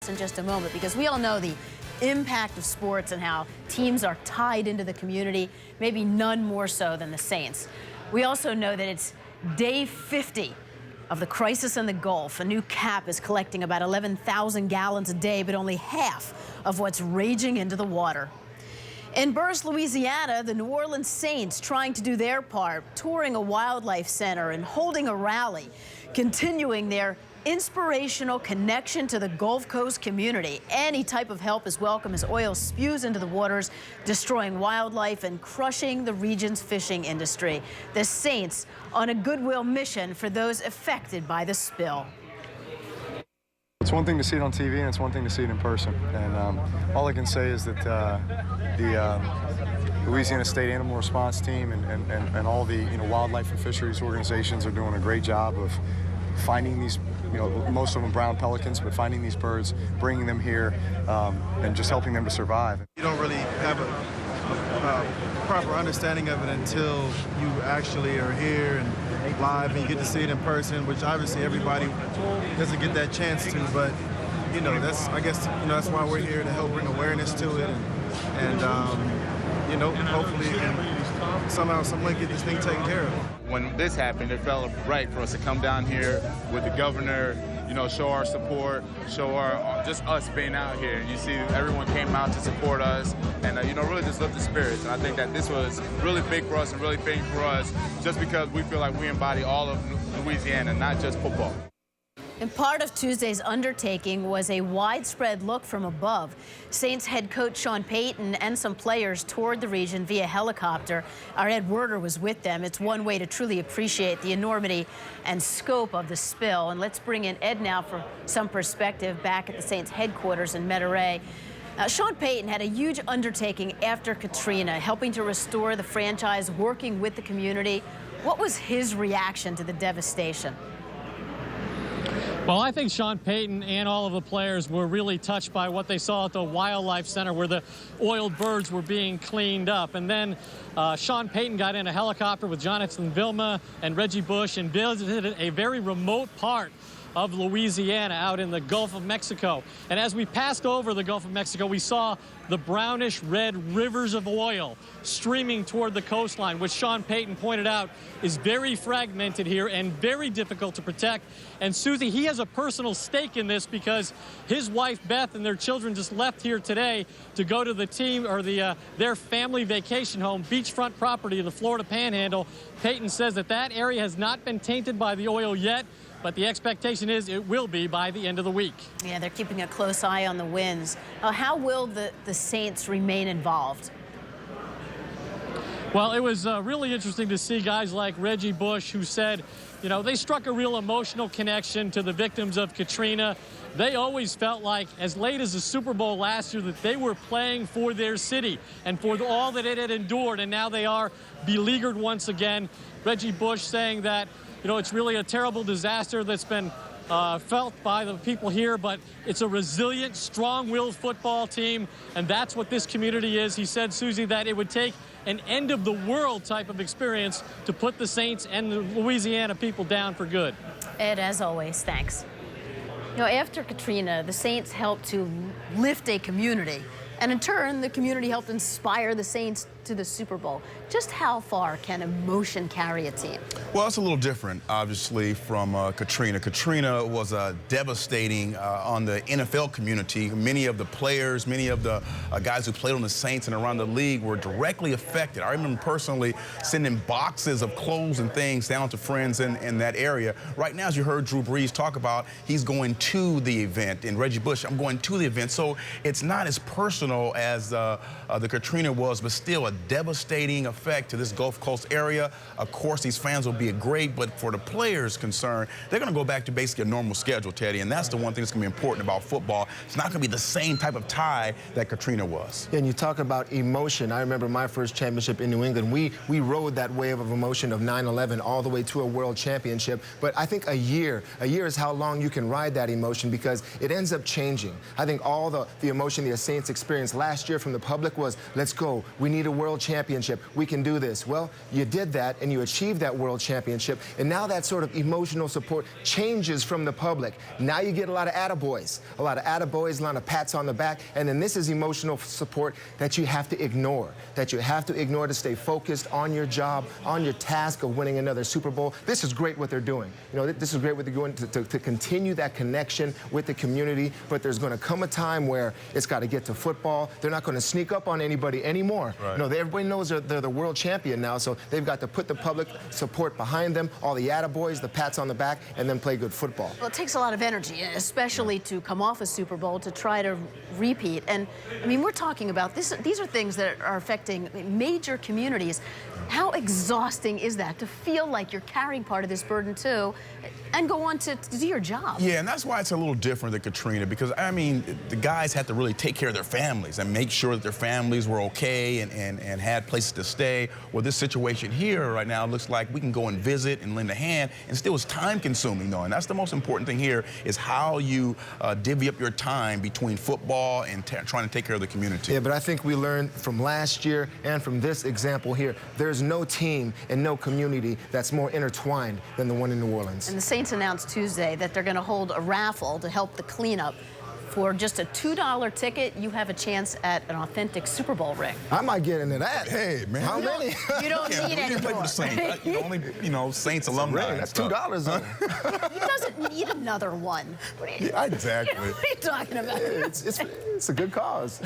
in just a moment, because we all know the impact of sports and how teams are tied into the community, maybe none more so than the Saints. We also know that it's day 50 of the crisis in the Gulf. A new cap is collecting about 11,000 gallons a day, but only half of what's raging into the water. In Buras, Louisiana, the New Orleans Saints trying to do their part, touring a wildlife center and holding a rally, continuing their inspirational connection to the Gulf Coast community. Any type of help is welcome as oil spews into the waters, destroying wildlife and crushing the region's fishing industry. The Saints on a goodwill mission for those affected by the spill. It's one thing to see it on TV, and it's one thing to see it in person. And all I can say is that the Louisiana State Animal Response Team and all the wildlife and fisheries organizations are doing a great job of finding these, most of them brown pelicans, but finding these birds, bringing them here, and just helping them to survive. You don't really have a proper understanding of it until you actually are here and live and you get to see it in person, which obviously everybody doesn't get that chance to, but I guess that's why we're here, to help bring awareness to it, and hopefully somehow, some way get this thing taken care of. When this happened, it felt right for us to come down here with the governor, show our support, show just us being out here. You see, everyone came out to support us, and really just lift the spirits. And I think that this was really big for us and really big for us, just because we feel like we embody all of Louisiana, not just football. And part of Tuesday's undertaking was a widespread look from above. Saints head coach Sean Payton and some players toured the region via helicopter. Our Ed Werder was with them. It's one way to truly appreciate the enormity and scope of the spill. And let's bring in Ed now for some perspective back at the Saints headquarters in Metairie. Sean Payton had a huge undertaking after Katrina, helping to restore the franchise, working with the community. What was his reaction to the devastation? Well, I think Sean Payton and all of the players were really touched by what they saw at the Wildlife Center, where the oiled birds were being cleaned up. And then Sean Payton got in a helicopter with Jonathan Vilma and Reggie Bush and visited a very remote part of Louisiana out in the Gulf of Mexico. And as we passed over the Gulf of Mexico, we saw the brownish red rivers of oil streaming toward the coastline, which Sean Payton pointed out is very fragmented here and very difficult to protect. And Susie, he has a personal stake in this because his wife Beth and their children just left here today to go to the team or their family vacation home, beachfront property of the Florida Panhandle. Payton says that area has not been tainted by the oil yet, but the expectation is it will be by the end of the week. Yeah, they're keeping a close eye on the winds. How will the Saints remain involved? Well, it was really interesting to see guys like Reggie Bush, who said, they struck a real emotional connection to the victims of Katrina. They always felt like, as late as the Super Bowl last year, that they were playing for their city and for all that it had endured, and now they are beleaguered once again. Reggie Bush saying that, it's really a terrible disaster that's been felt by the people here, but it's a resilient, strong-willed football team, and that's what this community is. He said, Susie, that it would take an end-of-the-world type of experience to put the Saints and the Louisiana people down for good. Ed, as always, thanks. After Katrina, the Saints helped to lift a community, and in turn, the community helped inspire the Saints to the Super Bowl. Just how far can emotion carry a team? Well, it's a little different, obviously, from Katrina. Katrina was devastating on the NFL community. Many of the players, many of the guys who played on the Saints and around the league were directly affected. I remember personally sending boxes of clothes and things down to friends in that area. Right now, as you heard Drew Brees talk about, he's going to the event. And Reggie Bush, I'm going to the event. So it's not as personal as the Katrina was, but still a devastating effect to this Gulf Coast area. Of course, these fans will be great, but for the players concerned, they're going to go back to basically a normal schedule, Teddy, and that's the one thing that's going to be important about football. It's not going to be the same type of tie that Katrina was. Yeah, and you talk about emotion. I remember my first championship in New England. We rode that wave of emotion of 9/11 all the way to a world championship, but I think a year is how long you can ride that emotion, because it ends up changing. I think all the emotion the Saints experienced last year from the public was, let's go, we need a world championship. We can do this. Well, you did that, and you achieved that world championship, and now that sort of emotional support changes from the public. Now you get a lot of attaboys, a lot of pats on the back, and then this is emotional support that you have to ignore, to stay focused on your job, on your task of winning another Super Bowl. This is great what they're doing. You know, this is great what they're doing to continue that connection with the community, but there's going to come a time where it's got to get to football. They're not going to sneak up on anybody anymore. Right. You know, everybody knows they're the world champion now, so they've got to put the public support behind them, all the attaboys, the pats on the back, and then play good football. Well, it takes a lot of energy, especially to come off a Super Bowl, to try to repeat. And, I mean, we're talking about this. These are things that are affecting major communities. How exhausting is that to feel like you're carrying part of this burden too and go on to do your job? Yeah, and that's why it's a little different than Katrina, because, I mean, the guys had to really take care of their families and make sure that their families were okay and had places to stay. Well, this situation here right now looks like we can go and visit and lend a hand, and still it's time consuming though, and that's the most important thing here is how you divvy up your time between football and trying to take care of the community. Yeah, but I think we learned from last year and from this example here, there's no team and no community that's more intertwined than the one in New Orleans. And the Saints announced Tuesday that they're going to hold a raffle to help the cleanup. For just a $2 ticket, you have a chance at an authentic Super Bowl ring. I might get into that. Hey, man. How many? You don't Yeah, need any play for more. the Saints. Only, you know, Saints alumni. That's $2 on it. He doesn't need another one. What are you, Yeah, exactly. what are you talking about? It's a good cause.